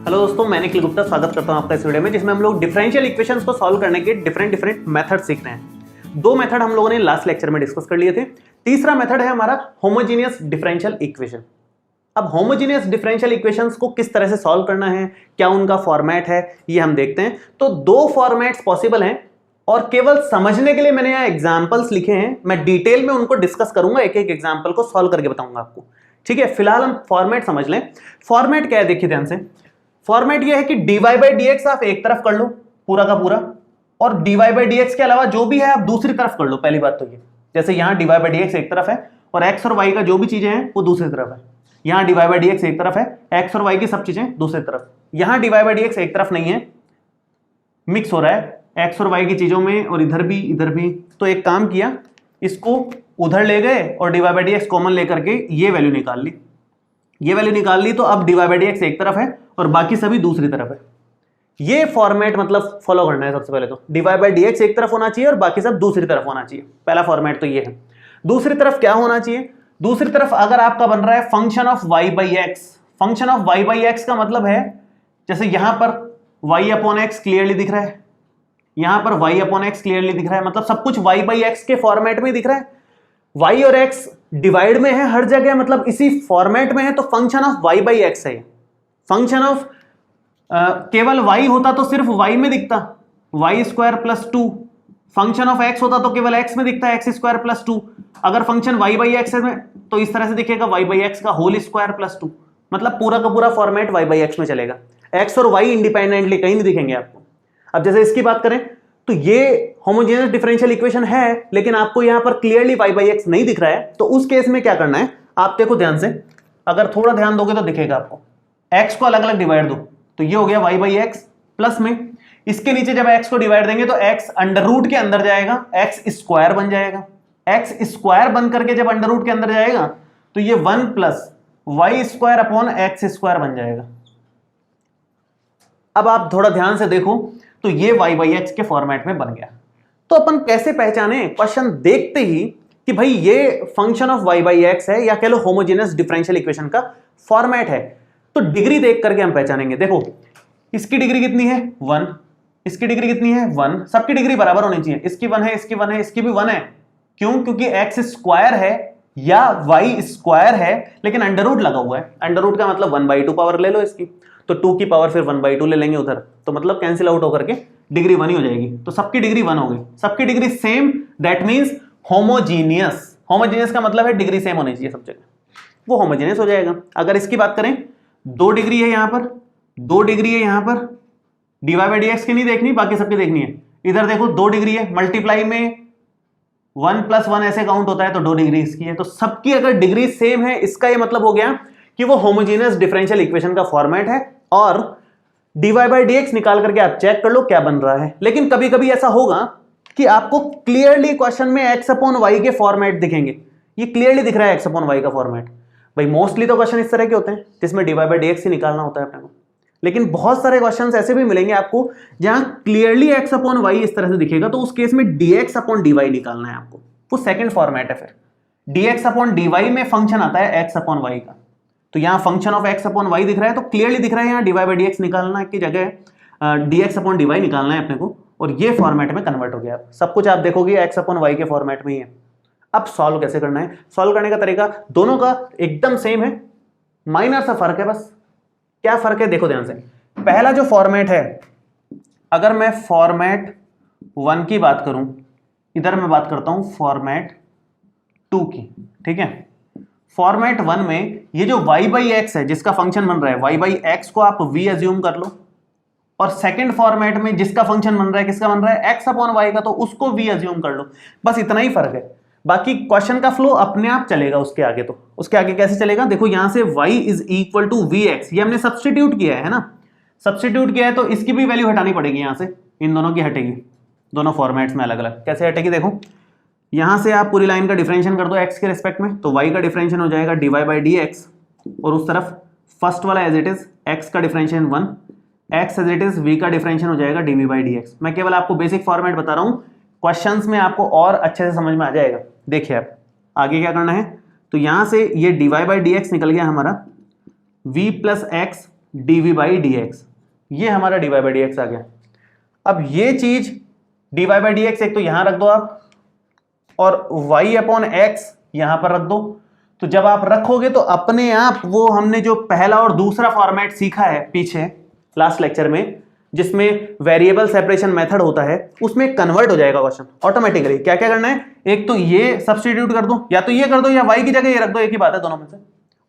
Hello दोस्तों, मैं निखिल गुप्ता स्वागत करता हूं आपका इस वीडियो में, जिसमें हम लोग डिफरेंशियल इक्वेशंस को सॉल्व करने के डिफरेंट मेथड सीख रहे हैं। दो मेथड हम लोगों ने लास्ट लेक्चर में डिस्कस कर लिए थे। तीसरा मेथड है हमारा होमोजेनियस डिफरेंशियल इक्वेशन। अब होमोजेनियस डिफरेंशियल इक्वेशंस को किस तरह से सॉल्व करना है, क्या उनका फॉर्मेट है, ये हम देखते हैं। तो दो फॉर्मेट्स पॉसिबल हैं और केवल समझने के लिए मैंने यहाँ एग्जाम्पल्स लिखे हैं। मैं डिटेल में उनको डिस्कस करूंगा, एक एक एग्जाम्पल को सॉल्व करके बताऊंगा आपको। ठीक है, फिलहाल हम फॉर्मेट समझ लें। फॉर्मेट क्या है, देखिए ध्यान से। फॉर्मेट ये है कि dy बाई डी एक्स आप एक तरफ कर लो पूरा का पूरा, और dy बाई डी एक्स के अलावा जो भी है आप दूसरी तरफ कर लो। पहली बात तो ये, जैसे यहाँ dy बाई डी एक्स एक तरफ है और x और y का जो भी चीजें हैं वो दूसरी तरफ है। यहाँ dy बाई डी एक्स एक तरफ है, x और y की सब चीजें दूसरी तरफ। यहाँ dy बाई डी एक्स एक तरफ नहीं है, मिक्स हो रहा है x और y की चीजों में, और इधर भी। तो एक काम किया, इसको उधर ले गए और dy by d x common लेकर के ये वैल्यू निकाल ली। ये वैल्यू निकाल ली तो अब dy बाई डी एक्स एक तरफ है और बाकी सभी दूसरी तरफ है। ये फॉर्मेट मतलब फॉलो करना है। सबसे पहले तो dy बाई डी एक्स एक तरफ होना चाहिए और बाकी सब दूसरी तरफ होना चाहिए। पहला फॉर्मेट तो ये है। दूसरी तरफ क्या होना चाहिए, दूसरी तरफ अगर आपका बन रहा है function of y by x. Function of y by x का मतलब है, जैसे यहां पर y अपॉन एक्स क्लियरली दिख रहा है, यहां पर y अपॉन एक्स क्लियरली दिख रहा है, मतलब सब कुछ y बाई एक्स के फॉर्मेट में दिख रहा है। y और x डिवाइड में है हर जगह, मतलब इसी फॉर्मेट में है, तो function of y by x है। फंक्शन ऑफ केवल y होता तो सिर्फ y में दिखता, y square plus 2। Function of x होता तो केवल x में दिखता, x स्क्वायर प्लस 2। अगर फंक्शन y बाई एक्स है तो इस तरह से दिखेगा, y बाई एक्स का होल स्क्वायर प्लस 2। मतलब पूरा का पूरा फॉर्मेट y बाई एक्स में चलेगा। x और y इंडिपेंडेंटली कहीं नहीं दिखेंगे आपको। अब जैसे इसकी बात करें तो ये होमोजेनियस डिफरेंशियल इक्वेशन है, लेकिन आपको यहां पर क्लियरली y बाई एक्स नहीं दिख रहा है। तो उस केस में क्या करना है, आप देखो ध्यान से, अगर थोड़ा ध्यान दोगे तो दिखेगा आपको। x को अलग अलग डिवाइड दो तो ये हो गया y बाई एक्स, प्लस में इसके नीचे जब x को डिवाइड देंगे तो x अंडर रूट के अंदर जाएगा, x स्क्वायर बन जाएगा। x स्क्वायर बन करके जब अंडर रूट के अंदर जाएगा तो ये 1 plus y square upon x square बन जाएगा। अब आप थोड़ा ध्यान से देखो तो ये y बाई एक्स के फॉर्मेट में बन गया। तो अपन कैसे पहचाने क्वेश्चन देखते ही कि भाई ये function of y by x है, या कह लो होमोजेनियस डिफरेंशियल इक्वेशन का फॉर्मेट है। तो डिग्री देख करके हम पहचानेंगे। देखो इसकी डिग्री कितनी है 1, इसकी डिग्री कितनी है 1, सबकी डिग्री बराबर होनी चाहिए। इसकी 1 है, इसकी 1 है, इसकी भी 1 है। क्यों? क्योंकि x स्क्वायर है या y स्क्वायर है, लेकिन अंडर रूट लगा हुआ है। अंडर रूट का मतलब 1/2 पावर ले लो इसकी, तो 2 की पावर फिर 1/2 ले लेंगे उधर, तो मतलब कैंसिल आउट होकर के डिग्री 1 ही हो जाएगी। तो सबकी डिग्री 1 हो गई, सबकी degree same, that means homogeneous. Homogeneous का मतलब है डिग्री सेम होनी चाहिए सब जगह, वो होमोजीनियस हो जाएगा। अगर इसकी बात करें 2 डिग्री है यहां पर, 2 डिग्री है यहां पर, dy बाई डी एक्स की नहीं देखनी, बाकी सबकी देखनी है। इधर देखो 2 डिग्री है, मल्टीप्लाई में 1 + 1 ऐसे काउंट होता है, तो 2 डिग्री इसकी है। तो सबकी अगर डिग्री सेम है, इसका ये मतलब हो गया कि वो होमोजेनियस डिफरेंशियल इक्वेशन का फॉर्मेट है। और dy बाई डी एक्स निकाल करके आप चेक कर लो क्या बन रहा है। लेकिन कभी कभी ऐसा होगा कि आपको क्लियरली क्वेश्चन में x अपॉन y के फॉर्मेट दिखेंगे। ये क्लियरली दिख रहा है x अपॉन y का फॉर्मेट। भाई मोस्टली तो क्वेश्चन इस तरह के होते हैं जिसमें dy बाई डी एक्स ही निकालना होता है अपने को, लेकिन बहुत सारे क्वेश्चंस ऐसे भी मिलेंगे आपको जहां क्लियरली x अपॉन y इस तरह से दिखेगा, तो उस केस में dx अपॉन dy निकालना है आपको। वो सेकंड फॉर्मेट है। फिर dx अपॉन dy में फंक्शन आता है x अपॉन y का, तो यहाँ function of x upon y दिख रहा है, तो क्लियरली दिख रहा है यहाँ dy बाई डी एक्स निकालना की जगह dx अपॉन dy निकालना है अपने को, और ये फॉर्मेट में कन्वर्ट हो गया। सब कुछ आप देखोगे x अपॉन y के फॉर्मेट में ही है। अब सॉल्व कैसे करना है, सॉल्व करने का तरीका दोनों का एकदम सेम है, माइनर सा फर्क है बस। क्या फर्क है देखो ध्यान से। पहला जो फॉर्मेट है, अगर मैं फॉर्मेट 1 की बात करूं, इधर मैं बात करता हूं फॉर्मेट 2 की, ठीक है। फॉर्मेट 1 में ये जो y बाई एक्स है जिसका फंक्शन बन रहा है, y बाई एक्स को आप v एज्यूम कर लो, और सेकंड फॉर्मेट में जिसका फंक्शन बन रहा है, किसका बन रहा है, x अपॉन y का, तो उसको v एज्यूम कर लो। बस इतना ही फर्क है। बाकी क्वेश्चन का फ्लो अपने आप चलेगा उसके आगे। तो उसके आगे कैसे चलेगा, देखो यहां से y is equal to vx, ये हमने सब्स्टिट्यूट किया है ना, सब्स्टिट्यूट किया है, तो इसकी भी वैल्यू हटानी पड़ेगी यहां से, इन दोनों की हटेगी, दोनों फॉर्मेट्स में अलग अलग। कैसे हटेगी देखो, यहां से आप पूरी लाइन का डिफरेंशिएशन कर दो x के रिस्पेक्ट में, तो y का डिफरेंशिएशन हो जाएगा dy बाई डी एक्स, और उस तरफ फर्स्ट वाला एज इट इज x का differentiation 1, x as it is v का डिफरेंशिएशन हो जाएगा dv बाई डी एक्स। मैं केवल आपको बेसिक फॉर्मेट बता रहा हूं, क्वेश्चंस में आपको और अच्छे से समझ में आ जाएगा। देखिए आप आगे क्या करना है, तो यहां से ये dy बाई डी एक्स निकल गया हमारा, v plus x dv by dx, ये हमारा dy बाई dx आ गया। अब ये चीज dy बाई dx एक तो यहां रख दो आप, और y अपॉन x यहां पर रख दो। तो जब आप रखोगे तो अपने आप वो हमने जो पहला और दूसरा फॉर्मेट सीखा है पीछे लास्ट लेक्चर में, जिसमें वेरिएबल सेपरेशन मेथड होता है, उसमें कन्वर्ट हो जाएगा क्वेश्चन ऑटोमेटिकली। क्या क्या करना है, एक तो ये सब्स्टिट्यूट कर दो, या तो ये कर दो या y की जगह ये रख दो, एक ही बात है दोनों में से,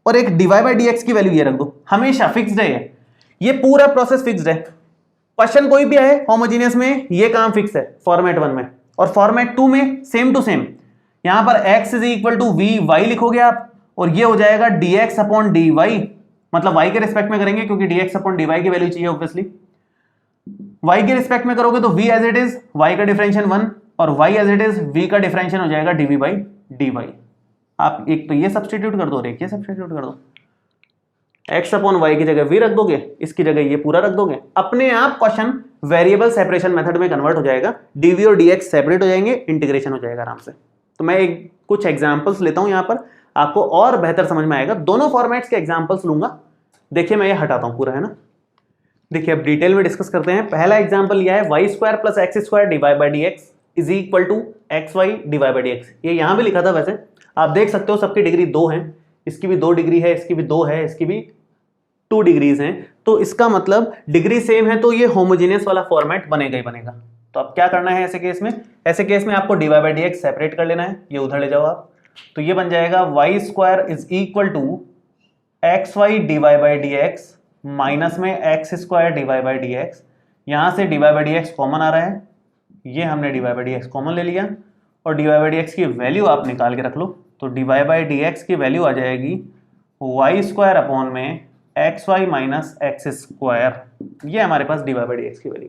और एक dy बाई dx की वैल्यू ये रख दो, हमेशा फिक्स्ड है ये पूरा प्रोसेस फिक्स्ड है। क्वेश्चन कोई भी आए होमोजेनियस में ये काम फिक्स है फॉर्मेट 1 में, और फॉर्मेट 2 में सेम टू सेम। यहां पर x is equal to v y लिखोगे आप, और ये हो जाएगा dx अपॉन dy, मतलब y के रिस्पेक्ट में करेंगे क्योंकि dx अपॉन dy की वैल्यू चाहिए ऑब्वियसली। y के रिस्पेक्ट में करोगे तो v as it is, y का डिफरेंशियल 1, और y as it is, v का डिफरेंशियल हो जाएगा dv बाई dy। आप एक तो ये सब्स्टिट्यूट कर दो और एक ये सब्स्टिट्यूट कर दो, x अपॉन y की जगह v रख दोगे, इसकी जगह ये पूरा रख दोगे, अपने आप क्वेश्चन वेरिएबल सेपरेशन मेथड में कन्वर्ट हो जाएगा, dv और dx सेपरेट हो जाएंगे, इंटीग्रेशन हो जाएगा आराम से। तो मैं कुछ एग्जांपल्स लेता हूं यहां पर, आपको और बेहतर समझ में आएगा। दोनों फॉर्मेट्स के एग्जांपल्स लूंगा। देखिए मैं ये हटाता हूं पूरा, है ना। देखिए अब डिटेल में डिस्कस करते हैं। पहला एग्जांपल यह है y square plus x square divide by dx is equal to xy divide by dx। ये यहां भी लिखा था, वैसे आप देख सकते हो सबकी डिग्री 2 है, इसकी भी 2 डिग्री है, इसकी भी 2 है, इसकी भी 2 डिग्रीज हैं, तो इसका मतलब डिग्री सेम है, तो ये होमोजेनियस वाला फॉर्मेट बनेगा ही बनेगा। तो अब क्या करना है ऐसे केस में, ऐसे केस में आपको dy बाई dx सेपरेट कर लेना है, ये उधर ले जाओ आप। तो ये बन जाएगा y square is equal to xy divide by dx minus में x square divide by dx। यहां से dy बाई dx कॉमन आ रहा है, ये हमने dy बाई dx कॉमन ले लिया, और dy बाई dx की वैल्यू आप निकाल के रख लो। तो dy बाई dx की वैल्यू आ जाएगी y स्क्वायर अपॉन में xy माइनस एक्स स्क्वायर, ये हमारे पास dy बाई dx की वैल्यू।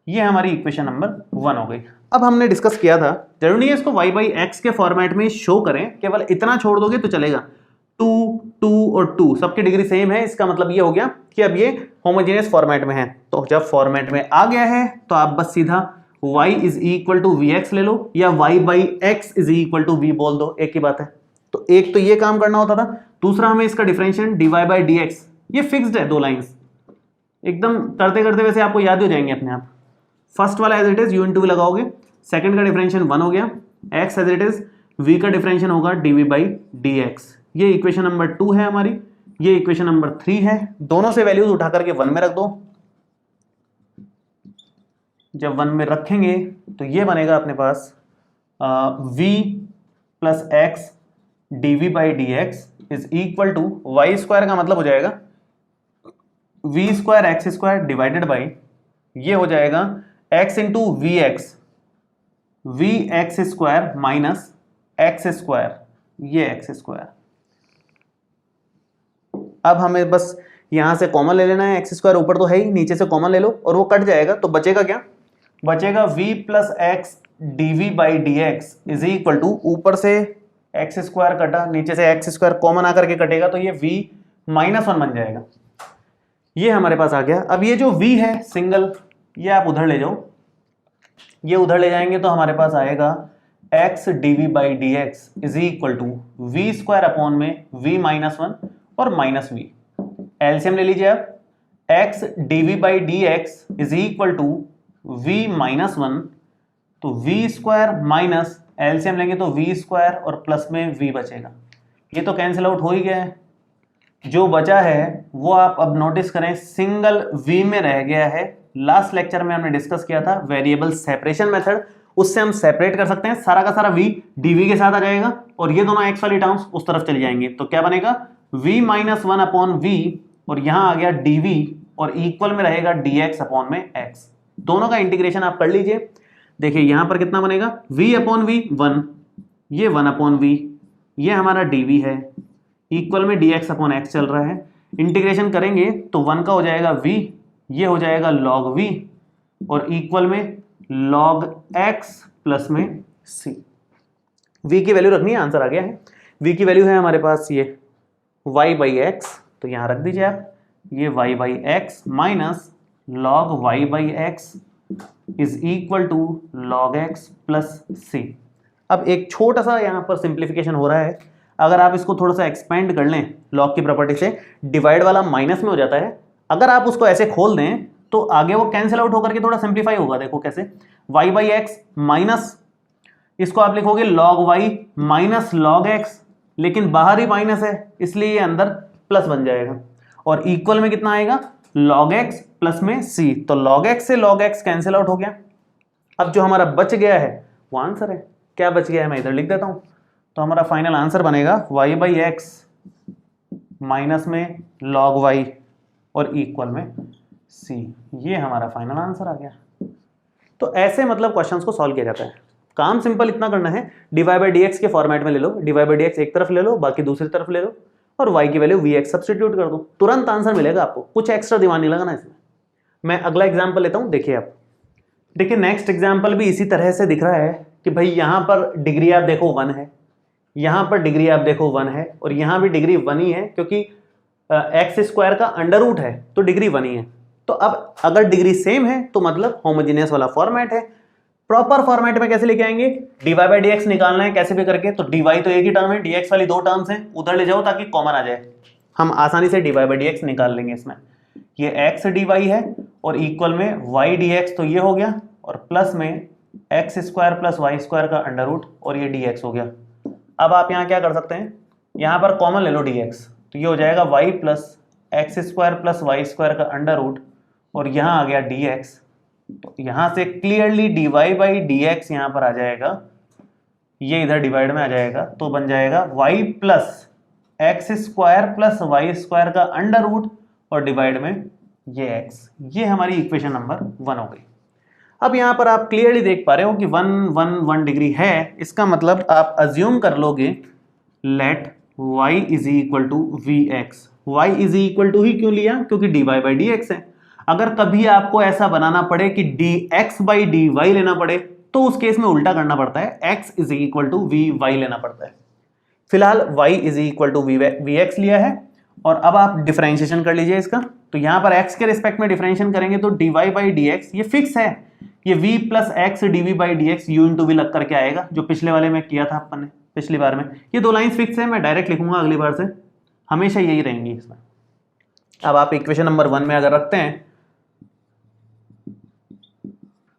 ये हमारी इक्वेशन नंबर 1 हो गई। अब हमने डिस्कस किया था, जरूरी नहीं है इसको y बाई x के फॉर्मेट में शो करें, केवल इतना छोड़ दोगे तो चलेगा। 2 2 और 2 सबकी डिग्री सेम है, इसका मतलब ये हो गया कि अब ये होमोजेनियस फॉर्मेट में है। तो जब फॉर्मेट में आ गया है तो आप बस सीधा y is equal to v x ले लो, या y by x is equal to v बोल दो, एक ही बात है। तो एक तो ये काम करना होता था, दूसरा हमें इसका डिफरेंशिएट dy बाई dx, ये फिक्स्ड है, 2 लाइंस एकदम करते करते वैसे आपको याद हो जाएंगे अपने आप। फर्स्ट वाला as it is u into लगाओगे, सेकंड का डिफरेंशियल 1 हो गया, x as it is, v का डिफरेंशियल होगा dv बाई dx। ये इक्वेशन नंबर 2 है हमारी, ये इक्वेशन नंबर 3 है। दोनों से वैल्यूज उठा करके 1 में रख दो। जब 1 में रखेंगे तो ये बनेगा अपने पास v plus x dv by dx is equal to y square का मतलब हो जाएगा v square x square divided by, ये हो जाएगा x into v x square minus x square, ये एक्स स्क्वायर। अब हमें बस यहां से कॉमन ले लेना है, एक्स स्क्वायर ऊपर तो है ही, नीचे से कॉमन ले लो और वो कट जाएगा, तो बचेगा क्या, बचेगा v plus x dv by dx is equal to, ऊपर से एक्स स्क्वायर कटा, नीचे से एक्स स्क्वायर कॉमन आकर के कटेगा, तो ये v माइनस 1 बन जाएगा। ये हमारे पास आ गया। अब ये जो v है सिंगल, ये आप उधर ले जाओ, ये उधर ले जाएंगे तो हमारे पास आएगा x dv by dx is equal to v square upon में v माइनस 1 और माइनस v। एलसीएम ले लीजिए आप, x dv by dx is equal to v minus 1, तो v स्क्वायर माइनस एलसीएम लेंगे तो v स्क्वायर और प्लस में v बचेगा। ये तो कैंसिल आउट हो ही गया है। जो बचा है वो आप अब नोटिस करें, सिंगल v में रह गया है। लास्ट लेक्चर में हमने डिस्कस किया था वेरिएबल सेपरेशन मेथड, उससे हम सेपरेट कर सकते हैं, सारा का सारा v dv के साथ आ जाएगा और ये दोनों x वाली टर्म्स उस तरफ चली जाएंगे। तो क्या बनेगा, v माइनस 1 अपॉन v, और यहां आ गया dv, और इक्वल में रहेगा dx अपॉन में x। दोनों का इंटीग्रेशन आप कर लीजिए। देखिए यहां पर कितना बनेगा, v अपॉन v 1, ये 1 अपॉन v, ये हमारा dv है, इक्वल में dx अपॉन x चल रहा है। इंटीग्रेशन करेंगे तो 1 का हो जाएगा v, ये हो जाएगा log v, और इक्वल में log x प्लस में c। v की वैल्यू रखनी है, आंसर आ गया है। v की वैल्यू है हमारे पास ये y बाई एक्स, तो यहां रख दीजिए आप, ये y by x minus log y by x is equal to log x plus c। अब एक छोटा सा यहां पर सिंप्लीफिकेशन हो रहा है, अगर आप इसको थोड़ा सा एक्सपेंड कर लें लॉग की प्रॉपर्टी से, डिवाइड वाला माइनस में हो जाता है। अगर आप उसको ऐसे खोल दें तो आगे वो कैंसिल आउट होकर के थोड़ा सिंप्लीफाई होगा। देखो कैसे, y बाई एक्स माइनस, इसको आप लिखोगे log y minus log x, लेकिन बाहर ही माइनस है इसलिए ये अंदर प्लस बन जाएगा, और इक्वल में कितना आएगा log x प्लस में c, तो log x से log x कैंसिल आउट हो गया। अब जो हमारा बच गया है वो आंसर है। क्या बच गया है मैं इधर लिख देता हूं, तो हमारा फाइनल आंसर बनेगा y बाई एक्स माइनस में log y और इक्वल में c। ये हमारा फाइनल आंसर आ गया। तो ऐसे मतलब क्वेश्चंस को सॉल्व किया जाता है। काम सिंपल इतना करना है, dy बाई डी एक्स के फॉर्मेट में ले लो, dy बाई डी एक्स एक तरफ ले लो, बाकी दूसरी तरफ ले लो, और y की वैल्यू vx सब्स्टिट्यूट कर दो, तुरंत आंसर मिलेगा आपको, कुछ एक्स्ट्रा दिमाग नहीं लगाना इसमें। मैं अगला एग्जाम्पल लेता हूं, देखिए आप, देखिए नेक्स्ट एग्जाम्पल भी इसी तरह से दिख रहा है कि भाई यहां पर डिग्री आप देखो 1 है, यहां पर डिग्री आप देखो 1 है, और यहां भी डिग्री 1 ही है, क्योंकि एक्स स्क्वायर का अंडर रूट है तो डिग्री 1 ही है। तो अब अगर डिग्री सेम है तो मतलब होमोजेनियस वाला फॉर्मेट है। प्रॉपर फॉर्मेट में कैसे लेके आएंगे, dy बाई डी एक्स निकालना है कैसे भी करके, तो dy तो एक ही टर्म है, dx वाली 2 टर्म्स हैं, उधर ले जाओ ताकि कॉमन आ जाए, हम आसानी से dy बाई डी एक्स निकाल लेंगे इसमें। ये x dy है और इक्वल में y dx, तो ये हो गया, और प्लस में x square plus y square का अंडर रूट, और ये dx हो गया। अब आप यहाँ क्या कर सकते हैं, यहाँ पर कॉमन ले लो dx, तो ये हो जाएगा y plus x square plus y square का अंडर रूट, और यहाँ आ गया dx, तो यहां से clearly dy by d x यहां पर आ जाएगा, ये इधर डिवाइड में आ जाएगा, तो बन जाएगा y plus x square plus y square का अंडर रूट और डिवाइड में ये x। ये हमारी इक्वेशन नंबर 1 हो गई। अब यहां पर आप क्लियरली देख पा रहे हो कि 1 डिग्री है, इसका मतलब आप अज्यूम कर लोगे let y is equal to v x. y is equal to ही क्यों लिया, क्योंकि dy बाई डी एक्स है। अगर कभी आपको ऐसा बनाना पड़े कि dx बाई dy लेना पड़े तो उस केस में उल्टा करना पड़ता है, x is equal to vy लेना पड़ता है। फिलहाल y is equal to vx लिया है, और अब आप डिफरेंशिएशन कर लीजिए इसका, तो यहां पर x के रिस्पेक्ट में डिफरेंशिएशन करेंगे तो dy बाई dx ये फिक्स है, ये v plus x dv by dx u into v लग करके आएगा, जो पिछले वाले में किया था अपन ने पिछली बार में। ये 2 लाइंस फिक्स है, मैं डायरेक्ट लिखूंगा अगली बार से, हमेशा यही रहेंगी इसमें। अब आप इक्वेशन नंबर 1 में अगर रखते हैं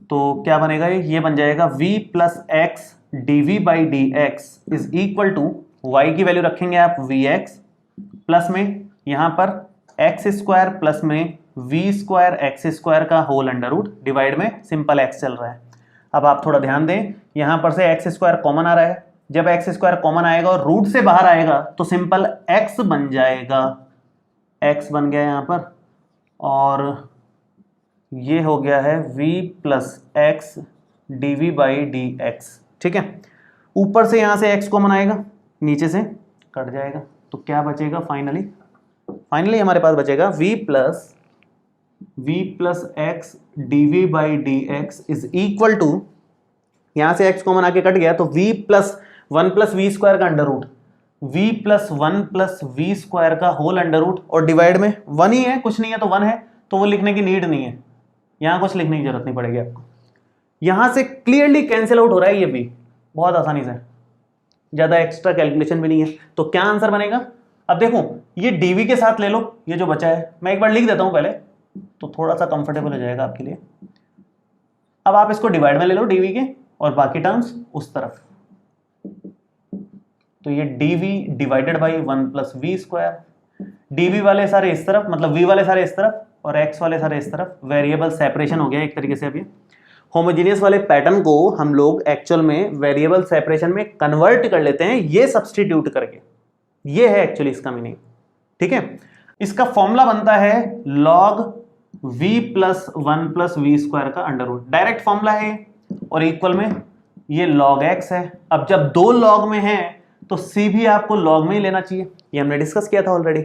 तो क्या बनेगा, ये बन जाएगा v plus x dv by d x is equal to, y की वैल्यू रखेंगे आप vx, प्लस में यहाँ पर एक्स स्क्वायर प्लस में v स्क्वायर एक्स स्क्वायर का होल अंडर रूट, डिवाइड में सिंपल x चल रहा है। अब आप थोड़ा ध्यान दें, यहाँ पर से एक्स स्क्वायर कॉमन आ रहा है, जब एक्स स्क्वायर कॉमन आएगा और रूट से बाहर आएगा तो सिंपल x बन जाएगा, x बन गया यहाँ पर, और ये हो गया है v plus x dv by d x. ठीक है, ऊपर से यहां से x कॉमन आएगा, नीचे से कट जाएगा, तो क्या बचेगा फाइनली हमारे पास बचेगा v plus x dv by d x is equal to, यहां से x कॉमन आके कट गया तो v plus 1 plus v square का under root, v plus 1 plus v square का होल अंडर रूट, और डिवाइड में 1 ही है, कुछ नहीं है तो 1 है, तो वो लिखने की नीड नहीं है, यहां कुछ लिखने की जरूरत नहीं पड़ेगी आपको। यहां से क्लियरली कैंसिल आउट हो रहा है ये भी बहुत आसानी से, ज्यादा एक्स्ट्रा कैलकुलेशन भी नहीं है। तो क्या आंसर बनेगा, अब देखो ये dv के साथ ले लो, ये जो बचा है मैं एक बार लिख देता हूं पहले, तो थोड़ा सा कंफर्टेबल हो जाएगा आपके लिए। अब आप इसको डिवाइड में ले लो dv के, और बाकी टर्म्स उस तरफ, तो ये dv divided by 1 plus v square, dv वाले सारे इस तरफ, मतलब v वाले सारे इस तरफ और x वाले सारे इस तरफ, वेरिएबल सेपरेशन हो गया एक तरीके से। अभी होमोजेनियस वाले पैटर्न को हम लोग एक्चुअल में वेरिएबल सेपरेशन में कन्वर्ट कर लेते हैं, ये सब्सटीट्यूट करके, ये है एक्चुअली इसका मीनिंग। ठीक है, इसका फॉर्मूला बनता है log v plus 1 plus v square का अंडर रूट, डायरेक्ट फॉर्मूला है, और इक्वल में ये log x है। अब जब 2 log में है तो c भी आपको log में ही लेना चाहिए, ये हमने डिस्कस किया था ऑलरेडी,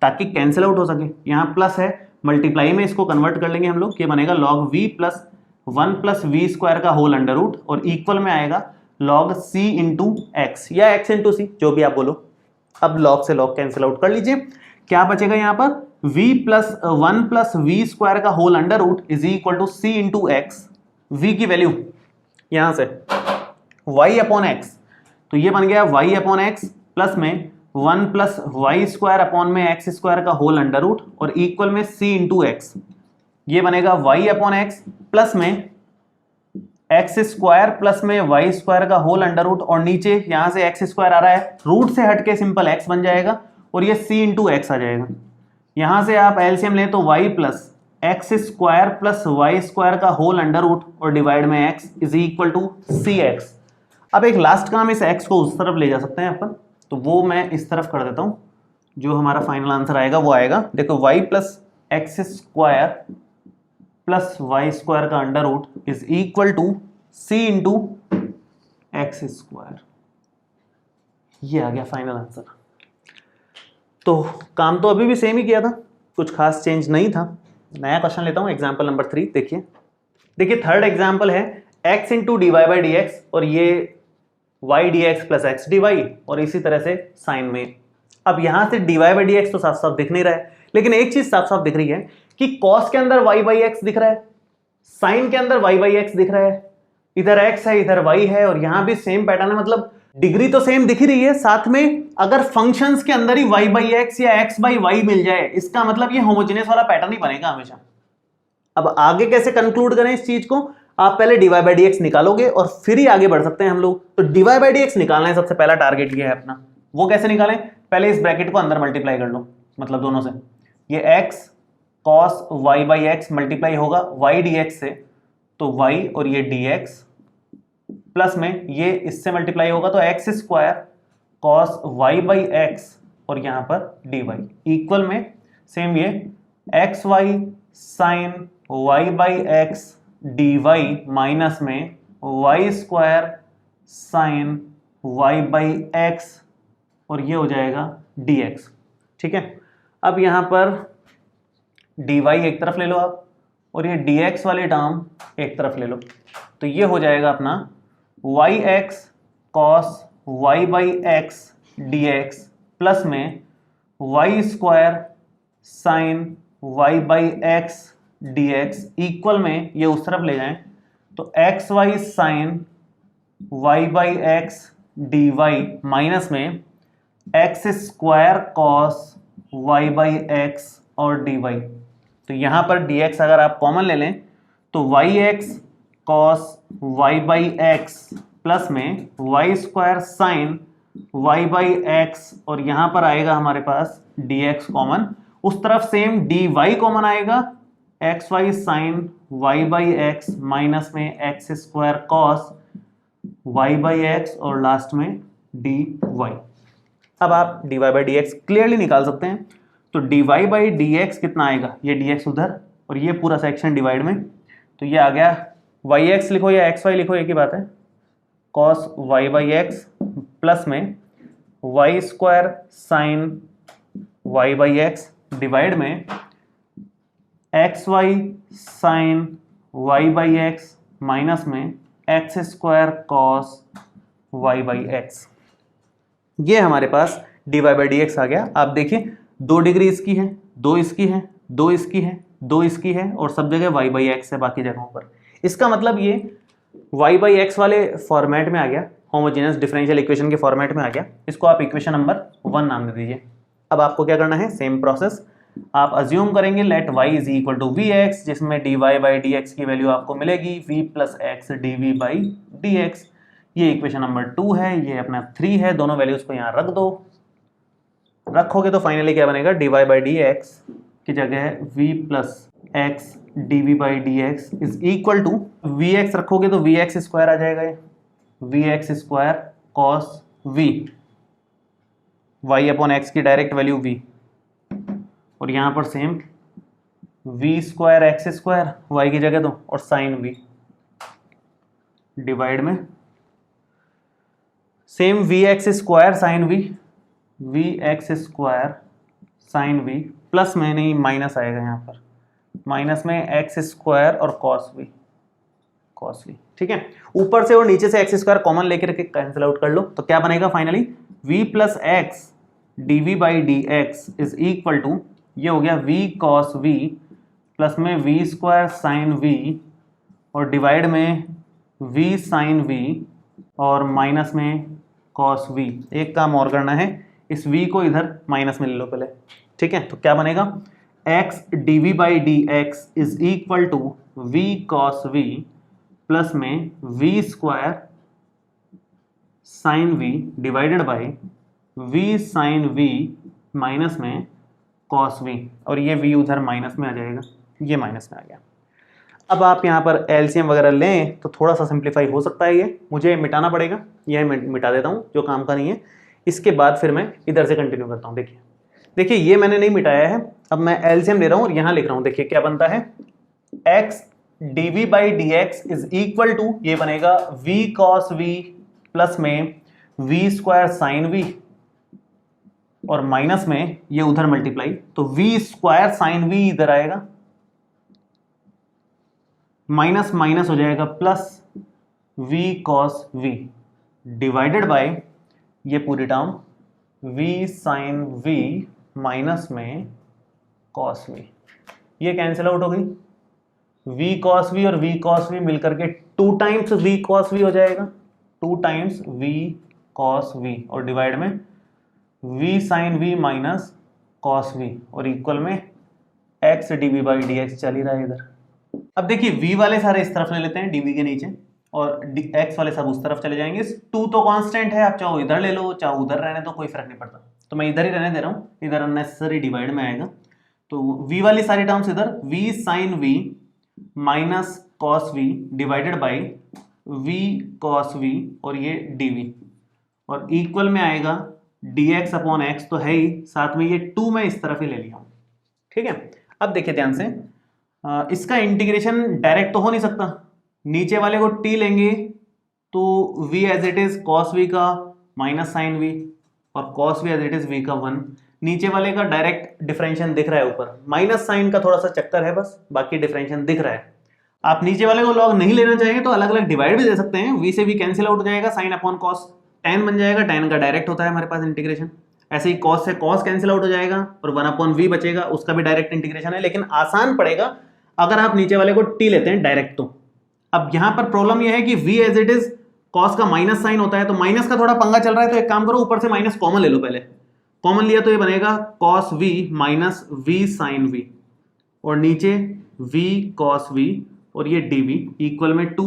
ताकि कैंसिल आउट हो सके। यहाँ प्लस है, मल्टीप्लाई में इसको कन्वर्ट कर लेंगे हम लोग, ये बनेगा log v plus 1 plus v square का होल अंडर रूट, और इक्वल में आएगा log c इंटू एक्स या x इंटू सी, जो भी आप बोलो। अब log से log कैंसिल आउट कर लीजिए, क्या बचेगा यहाँ पर, v plus 1 plus v square का whole under root is equal to c into x, v की वैल्यू यहाँ से y अपॉन एक्स, तो ये बन गया y अपॉन एक्स प्लस में 1 प्लस वाई स्क्वायर अपॉन में एक्स स्क्वायर का होल अंडर रूट और इक्वल में c इंटू एक्स, ये बनेगा y अपॉन एक्स प्लस में एक्स स्क्वायर प्लस में वाई स्क्वायर का होल अंडर रूट और नीचे यहां से एक्स स्क्वायर आ रहा है, रूट से हटके सिंपल x बन जाएगा और ये c इंटू एक्स आ जाएगा। यहां से आप एलसीएम लें तो y plus x square plus y square का होल अंडर रूट और डिवाइड में x is equal to c x. अब एक लास्ट काम, इस x को उस तरफ ले जा सकते हैं अपन, तो वो मैं इस तरफ कर देता हूं। जो हमारा फाइनल आंसर आएगा वो आएगा, देखो y plus x square plus y square का under root is equal to c into x square. ये आ गया फाइनल आंसर। तो काम तो अभी भी सेम ही किया था, कुछ खास चेंज नहीं था। नया क्वेश्चन लेता हूं, एग्जाम्पल नंबर 3। देखिए थर्ड एग्जाम्पल है x into d y by d x और ये y d x plus x d y और इसी तरह से साइन में। अब यहां से d y by d x तो साफ साफ दिख नहीं रहा है, लेकिन एक चीज साफ साफ दिख रही है कि कॉस के अंदर y बाई एक्स दिख रहा है, साइन के अंदर y बाई एक्स दिख रहा है, इधर x है इधर y है और यहां भी सेम पैटर्न है, मतलब डिग्री तो सेम दिख ही रही है। साथ में अगर फंक्शंस के अंदर ही y बाई एक्स या x बाई वाई मिल जाए, इसका मतलब ये होमोजेनियस वाला पैटर्न ही बनेगा हमेशा। अब आगे कैसे कंक्लूड करें इस चीज को, आप पहले dy बाई डी एक्स निकालोगे और फिर ही आगे बढ़ सकते हैं हम लोग। तो dy बाई डी एक्स निकालना है, सबसे पहला टारगेट ये है अपना। वो कैसे निकालें, पहले इस ब्रैकेट को अंदर मल्टीप्लाई कर लो, मतलब दोनों से। ये x cos y by x multiply होगा y डी एक्स से, तो y और ये dx प्लस में ये इससे मल्टीप्लाई होगा तो x square cos y by x और यहां पर dy इक्वल में सेम ये x y sine y by x dy minus में y square sine y by x और ये हो जाएगा dx। ठीक है, अब यहां पर dy एक तरफ ले लो आप और ये dx वाले टर्म एक तरफ ले लो, तो ये हो जाएगा अपना y x cos y by x d x plus में y square sine y by x d x equal में ये उस तरफ ले जाएं तो x y sine y by x d y minus में x square cos y by x और डी वाई। तो यहाँ पर डी एक्स अगर आप कॉमन ले लें तो y x cos y by x plus में y square sine y by x और यहां पर आएगा हमारे पास डी एक्स कॉमन, उस तरफ सेम डी वाई कॉमन आएगा, x y sine y by x minus में x square cos y by x और लास्ट में डी वाई। अब आप d y by d x clearly निकाल सकते हैं, तो d y by d x कितना आएगा, ये डी एक्स उधर और ये पूरा सेक्शन डिवाइड में, तो ये आ गया वाई एक्स लिखो या एक्स वाई लिखो एक ही बात है, cos y by x plus में y square sine y by x divide में x y sine y by x minus में x square cos y by x. ये हमारे पास d y by d x आ गया। आप देखिए 2 डिग्री इसकी है, 2 इसकी है, 2 इसकी है, 2 इसकी है और सब जगह वाई बाई एक्स है बाकी जगहों पर। इसका मतलब ये y बाई एक्स वाले फॉर्मेट में आ गया, होमोजेनियस डिफरेंशियल इक्वेशन के फॉर्मेट में आ गया। इसको आप इक्वेशन नंबर 1 नाम दे दीजिए। अब आपको क्या करना है, सेम प्रोसेस, आप अज्यूम करेंगे let y is equal to v x, जिसमें dy बाई डी एक्स की वैल्यू आपको मिलेगी v plus x d v by d x. ये इक्वेशन नंबर 2 है, ये अपना 3 है, दोनों वैल्यूज को यहाँ रख दो। रखोगे तो फाइनली क्या बनेगा, dy बाई डी एक्स की जगह v plus x d v by d x is equal to v x रखोगे तो वी एक्स स्क्वायर आ जाएगा, ये v x square cos v y upon x की डायरेक्ट वैल्यू v और यहाँ पर same v square x square y की जगह दो और साइन v डिवाइड में same v x square sine v x square sine v plus में नहीं माइनस आएगा यहाँ पर, माइनस में एक्स स्क्वायर और कॉस वी। ठीक है, ऊपर से और नीचे से एक्स स्क्वायर कॉमन लेकर के कैंसिल आउट कर लो, तो क्या बनेगा finally, v plus x d v by d x is equal to, ये हो गया v कॉस v प्लस में v स्क्वायर साइन v और डिवाइड में v साइन v और माइनस में कॉस वी। एक काम और करना है, इस v को इधर माइनस में ले लो पहले, ठीक है। तो क्या बनेगा, x dv by d x is equal to v cos v plus में v square sine v divided by v sign v minus में cos v, और ये v उधर माइनस में आ जाएगा, ये माइनस में आ गया। अब आप यहाँ पर एलसीएम वगैरह लें तो थोड़ा सा सिंप्लीफाई हो सकता है, ये मुझे मिटाना पड़ेगा, यह मिटा देता हूँ जो काम का नहीं है। इसके बाद फिर मैं इधर से कंटिन्यू करता हूँ। देखिए ये मैंने नहीं मिटाया है, अब मैं एलसीएम ले रहा हूँ और यहाँ लिख रहा हूँ। देखिए क्या बनता है, x dv by d x is equal to, ये बनेगा v cos v प्लस में v स्क्वायर साइन v और माइनस में ये उधर मल्टीप्लाई, तो v स्क्वायर साइन v इधर आएगा, माइनस माइनस हो जाएगा plus v cos v divided by ये पूरी term v sign v minus में cos v, ये कैंसिल आउट हो गई। v cos v और v cos v मिलकर के 2 टाइम्स v cos v हो जाएगा, 2 टाइम्स v cos v और डिवाइड में v sign v minus cos v और इक्वल में x dv by d x चल ही रहा है इधर। अब देखिए v वाले सारे इस तरफ ले लेते हैं dv के नीचे, और x वाले सब उस तरफ चले जाएंगे। 2 तो कांस्टेंट है, आप चाहो इधर ले लो चाहो उधर रहने तो कोई फर्क नहीं पड़ता, तो मैं इधर ही रहने दे रहा हूँ, इधर अननेसेसरी डिवाइड में आएगा। तो v वाली सारी टर्म्स इधर v sign v minus cos v divided by v cos v और ये dv, और इक्वल में आएगा dx अपॉन x तो है ही, साथ में ये 2 मैं इस तरफ ही ले लिया हूँ, ठीक है। अब देखिए ध्यान से, इसका इंटीग्रेशन डायरेक्ट तो हो नहीं सकता, नीचे वाले को t लेंगे तो v as it is cos v का माइनस साइन v और cos v as it is v का 1, नीचे वाले का डायरेक्ट डिफरेंशिएशन दिख रहा है, ऊपर माइनस साइन का थोड़ा सा चक्कर है बस, बाकी डिफरेंशिएशन दिख रहा है। आप नीचे वाले को लॉग नहीं लेना चाहेंगे तो अलग अलग डिवाइड भी दे सकते हैं, v से v कैंसिल आउट हो जाएगा, साइन अपॉन कॉस tan बन जाएगा, tan का डायरेक्ट होता है हमारे पास इंटीग्रेशन, ऐसे ही cos से cos कैंसिल आउट हो जाएगा और 1 अपॉन v बचेगा, उसका भी डायरेक्ट इंटीग्रेशन है, लेकिन आसान पड़ेगा अगर आप नीचे वाले को t लेते हैं डायरेक्ट तो। अब यहाँ पर प्रॉब्लम यह है कि v as it is cos का माइनस साइन होता है, तो माइनस का थोड़ा पंगा चल रहा है, तो एक काम करो ऊपर से माइनस कॉमन ले लो, पहले कॉमन लिया तो ये बनेगा cos v minus v sign v और नीचे v cos v और ये dv इक्वल में 2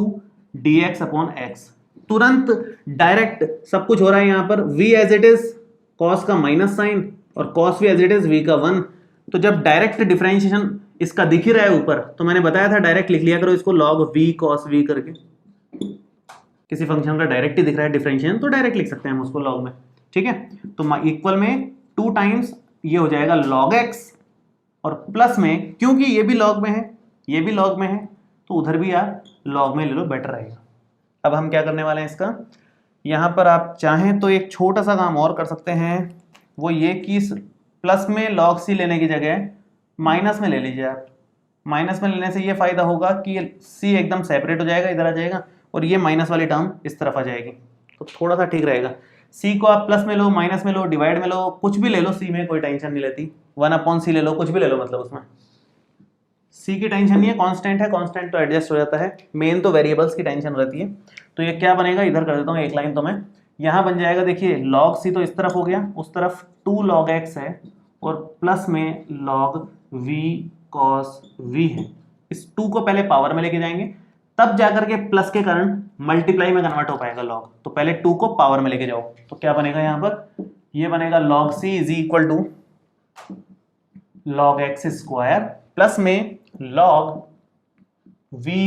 dx अपॉन x। तुरंत डायरेक्ट सब कुछ हो रहा है यहाँ पर, v as it is cos का माइनस साइन और cos v as it is v का 1, तो जब डायरेक्ट डिफरेंशिएशन इसका दिख ही रहा है ऊपर, तो मैंने बताया था डायरेक्ट लिख लिया करो इसको log v cos v करके, किसी फंक्शन का डायरेक्ट ही दिख रहा है डिफरेंशिएशन तो डायरेक्ट लिख सकते हैं हम उसको log में, ठीक है। तो इक्वल में 2 टाइम्स ये हो जाएगा log x और प्लस में, क्योंकि ये भी log में है ये भी log में है तो उधर भी आप log में ले लो, बेटर रहेगा। अब हम क्या करने वाले हैं इसका, यहाँ पर आप चाहें तो एक छोटा सा काम और कर सकते हैं, वो ये कि प्लस में log c लेने की जगह माइनस में ले लीजिए आप। माइनस में लेने से ये फायदा होगा कि c एकदम सेपरेट हो जाएगा, इधर आ जाएगा और ये माइनस वाली टर्म इस तरफ आ जाएगी, तो थोड़ा सा ठीक रहेगा। c को आप प्लस में लो, माइनस में लो, डिवाइड में लो, कुछ भी ले लो, c में कोई टेंशन नहीं लेती, 1 अपॉन c ले लो, कुछ भी ले लो, मतलब उसमें c की टेंशन नहीं है, कांस्टेंट है, कांस्टेंट तो एडजस्ट हो जाता है, मेन तो वेरिएबल्स की टेंशन रहती है। तो ये क्या बनेगा, इधर कर देता हूँ एक लाइन, तो मैं यहाँ बन जाएगा, देखिए log c तो इस तरफ हो गया, उस तरफ 2 log x है और प्लस में log v cos v है। इस 2 को पहले पावर में लेके जाएंगे, तब जाकर के प्लस के कारण मल्टीप्लाई में कन्वर्ट हो पाएगा log, तो पहले 2 को पावर में लेके जाओ, तो क्या बनेगा यहाँ पर, ये बनेगा log c is equal to log x square plus में log v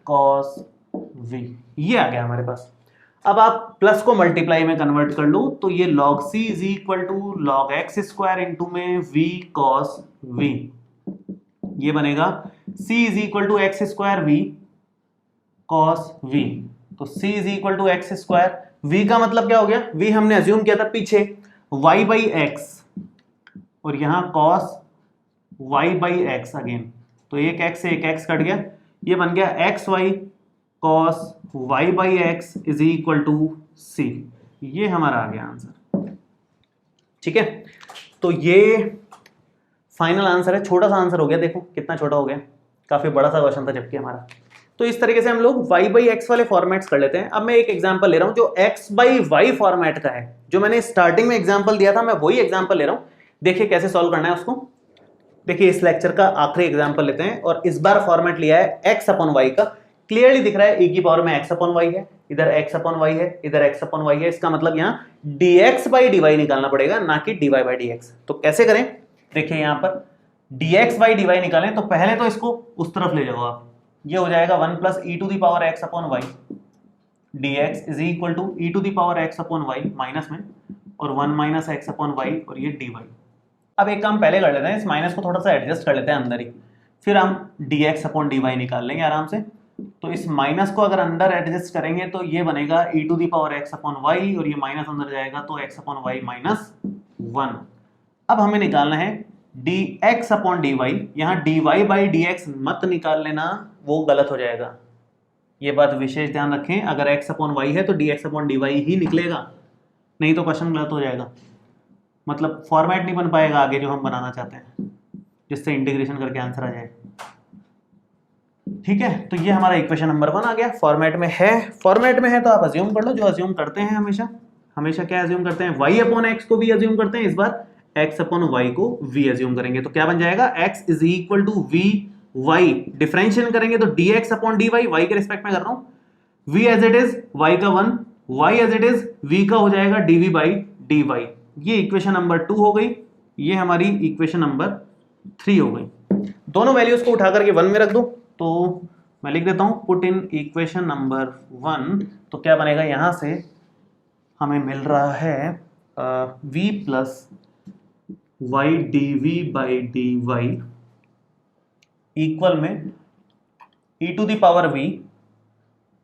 cos v, ये आ गया हमारे पास। अब आप प्लस को मल्टीप्लाई में कन्वर्ट कर लो, तो ये log c is equal to log x square into में v cos v, ये बनेगा c is equal to x square v cos v, तो c is equal to x square, v का मतलब क्या हो गया, v हमने अज्यूम किया था पीछे y बाई एक्स और यहाँ cos y by x again, तो एक x से एक x कट गया, ये बन गया x y cos y by x is equal to c, ये हमारा आ गया आंसर, ठीक है। तो ये फाइनल आंसर है, छोटा सा आंसर हो गया, देखो कितना छोटा हो गया, काफी बड़ा सा क्वेश्चन था जबकि हमारा। तो इस तरीके से हम लोग y बाई एक्स वाले फॉर्मेट्स कर लेते हैं। अब मैं एक एग्जांपल ले रहा हूं जो x बाई वाई फॉर्मेट का है, जो मैंने स्टार्टिंग में एग्जांपल दिया था, मैं वही एग्जांपल ले रहा हूं। देखिए कैसे सॉल्व करना है उसको। देखिए इस लेक्चर का आखिरी एग्जांपल लेते हैं और इस बार फॉर्मेट लिया है x अपॉन वाई का। क्लियरली दिख रहा है e की पावर में x अपॉन वाई है, इधर x अपॉन वाई है, इधर x अपॉन वाई है। इसका मतलब यहाँ dx बाई dy निकालना पड़ेगा, ना कि dy बाई dx। तो कैसे करें, देखिए यहाँ पर dx बाई dy निकालें तो पहले तो इसको उस तरफ ले जाओ आप, ये हो जाएगा 1 plus e to the power x upon y dx is equal to e to the power x upon y minus में और 1 माइनस x अपॉन वाई और ये dy। अब एक काम पहले कर लेते हैं, इस माइनस को थोड़ा सा एडजस्ट कर लेते हैं अंदर ही, फिर हम dx अपॉन dy निकाल लेंगे आराम से। तो इस माइनस को अगर अंदर एडजस्ट करेंगे तो ये बनेगा e to the power x upon y और ये माइनस अंदर जाएगा तो x अपॉन वाई माइनस 1। अब हमें निकालना है dx अपॉन dy। यहाँ dy बाई dx मत निकाल लेना, वो गलत हो जाएगा। ये बात विशेष ध्यान रखें, अगर x अपॉन वाई है तो dx अपॉन dy ही निकलेगा, नहीं तो क्वेश्चन गलत हो जाएगा। मतलब फॉर्मेट नहीं बन पाएगा आगे जो हम बनाना चाहते हैं, जिससे इंटीग्रेशन करके आंसर आ जाए। ठीक है, तो ये हमारा इक्वेशन नंबर 1 आ गया। फॉर्मेट में है, फॉर्मेट में है तो आप अज्यूम कर लो, जो अज्यूम करते हैं हमेशा क्या अज्यूम करते हैं, y अपॉन x को भी अज्यूम करते हैं। इस बार x अपॉन y को v अज्यूम करेंगे तो क्या बन जाएगा, x is equal to v y। Differentiate करेंगे तो dx अपॉन dy, y के रिस्पेक्ट में कर रहा हूं, v as it is y का 1, y as it is v का हो जाएगा dv बाई dy। ये इक्वेशन नंबर 2 हो गई, ये हमारी इक्वेशन नंबर 3 हो गई। दोनों वैल्यूज को उठा करके 1 में रख दो, तो मैं लिख देता हूं पुट इन इक्वेशन नंबर 1। तो क्या बनेगा, यहां से हमें मिल रहा है v plus y d v by d y equal में e to the power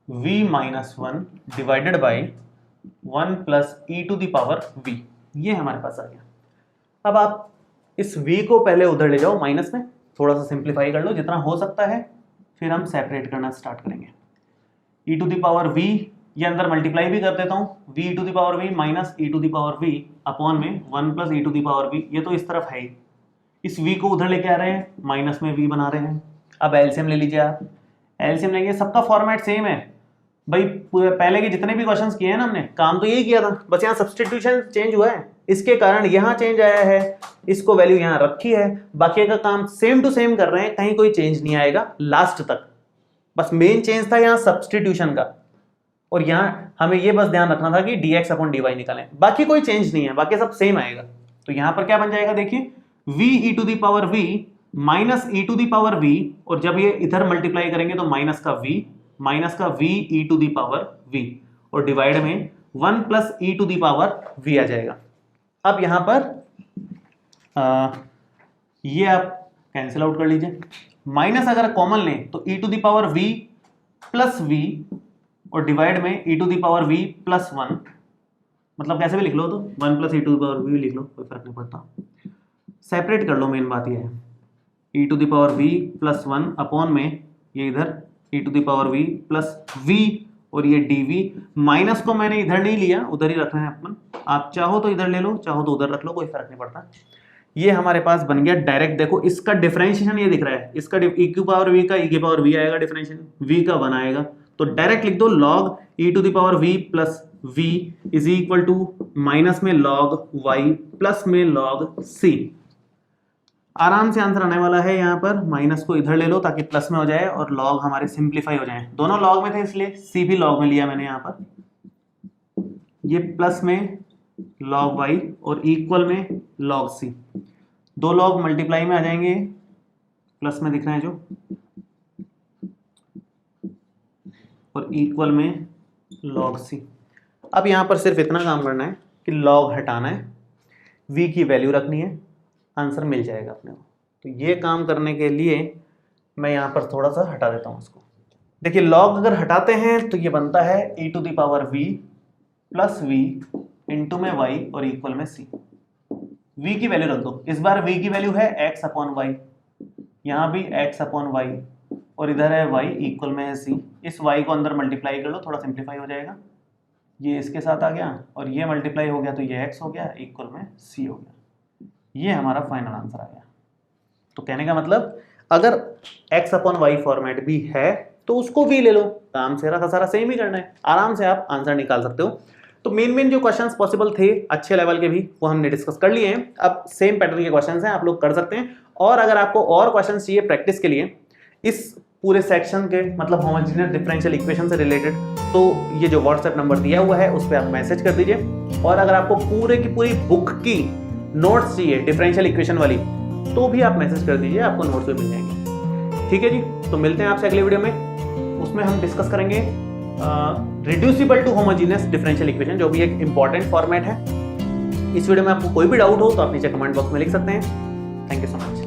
v minus 1 divided by 1 plus e to the power v। ये हमारे पास आ गया। अब आप इस v को पहले उधर ले जाओ माइनस में, थोड़ा सा सिंप्लीफाई कर लो जितना हो सकता है, फिर हम सेपरेट करना स्टार्ट करेंगे। e to the power v, ये अंदर मल्टीप्लाई भी कर देता हूँ, v to the power v minus e to the power v upon में 1 plus e to the power v। ये तो इस तरफ है ही, इस v को उधर लेके आ रहे हैं, माइनस में v बना रहे हैं। अब एलसीएम ले लीजिए आप, एलसीएम लेंगे, सबका फॉर्मेट सेम है भाई। पहले के जितने भी क्वेश्चंस किए हैं ना हमने, काम तो यही किया था, बस यहाँ सब्स्टिट्यूशन चेंज हुआ है, इसके कारण यहाँ चेंज आया है, इसको वैल्यू यहाँ रखी है, बाकी का काम सेम टू सेम कर रहे हैं, कहीं कोई चेंज नहीं आएगा लास्ट तक। बस मेन चेंज था यहाँ सब्स्टिट्यूशन का, और यहाँ हमें ये बस ध्यान रखना था कि dx अपॉन dy निकालें, बाकी कोई चेंज नहीं है, बाकी सब सेम आएगा। तो यहाँ पर क्या बन जाएगा, देखिए v e to the power v minus e to the power v, और जब ये इधर मल्टीप्लाई करेंगे तो माइनस का v e to the power v, और डिवाइड में 1 plus e to the power v आ जाएगा। अब यहाँ पर ये आप कैंसिल आउट कर लीजिए, माइनस अगर कॉमन लें तो e to the power v plus v और डिवाइड में e to the power v plus 1, मतलब कैसे भी लिख लो, तो 1 plus e to the power v लिख लो, कोई फर्क नहीं पड़ता। सेपरेट कर लो, मेन बात ये है, e to the power v plus 1 upon में ये इधर e to the power v plus v और ये dv। माइनस को मैंने इधर नहीं लिया, उधर ही रखना है अपन, आप चाहो तो इधर ले लो, चाहो तो उधर रख लो, कोई फर्क नहीं पड़ता। ये हमारे पास बन गया डायरेक्ट। देखो इसका डिफरेंशिएशन ये दिख रहा है, इसका e की पावर v का e की पावर v आएगा, डिफरेंशिएशन v का 1 आएगा, तो डायरेक्ट लिख दो log e to the power v plus v is equal to minus में log y प्लस में log c। आराम से आंसर आने वाला है। यहाँ पर माइनस को इधर ले लो ताकि प्लस में हो जाए और log हमारे सिंप्लीफाई हो जाए, दोनों log में थे इसलिए c भी log में लिया मैंने यहाँ पर, ये प्लस में log y और इक्वल में log c, दो log मल्टीप्लाई में आ जाएंगे, प्लस में दिख रहे हैं जो, और इक्वल में log c। अब यहाँ पर सिर्फ इतना काम करना है कि log हटाना है, v की वैल्यू रखनी है, आंसर मिल जाएगा अपने को। तो ये काम करने के लिए मैं यहाँ पर थोड़ा सा हटा देता हूँ इसको। देखिए log अगर हटाते हैं तो ये बनता है e to the power v plus v into में y और इक्वल में c। v की वैल्यू रख दो, इस बार v की वैल्यू है x अपॉन y, यहाँ भी x अपॉन y, और इधर है y इक्वल में है c। इस y को अंदर मल्टीप्लाई कर लो, थोड़ा सिंप्लीफाई हो जाएगा, ये इसके साथ आ गया और ये मल्टीप्लाई हो गया तो ये x हो गया इक्वल में c हो गया। ये हमारा फाइनल आंसर आ गया। तो कहने का मतलब अगर x अपॉन y फॉर्मेट भी है तो उसको भी ले लो, काम सारा सारा सेम ही करना है, आराम से आप आंसर निकाल सकते हो। तो मेन जो क्वेश्चंस पॉसिबल थे अच्छे लेवल के भी वो हमने डिस्कस कर लिए हैं। अब सेम पैटर्न के क्वेश्चंस हैं, आप लोग कर सकते हैं। और अगर आपको और क्वेश्चंस चाहिए प्रैक्टिस के लिए इस पूरे सेक्शन के, मतलब होमोजेनियस डिफरेंशियल इक्वेशन से रिलेटेड, तो ये जो व्हाट्सएप नंबर दिया हुआ है उस पर आप मैसेज कर दीजिए। और अगर आपको पूरे की पूरी बुक की नोट्स चाहिए डिफरेंशियल इक्वेशन वाली, तो भी आप मैसेज कर दीजिए, आपको नोट्स भी मिल जाएंगे। ठीक है जी, तो मिलते हैं आपसे अगले वीडियो में। उसमें हम डिस्कस करेंगे reducible to homogeneous differential equation, जो भी एक इंपॉर्टेंट फॉर्मेट है। इस वीडियो में आपको कोई भी डाउट हो तो आप नीचे कमेंट बॉक्स में लिख सकते हैं। Thank you so much.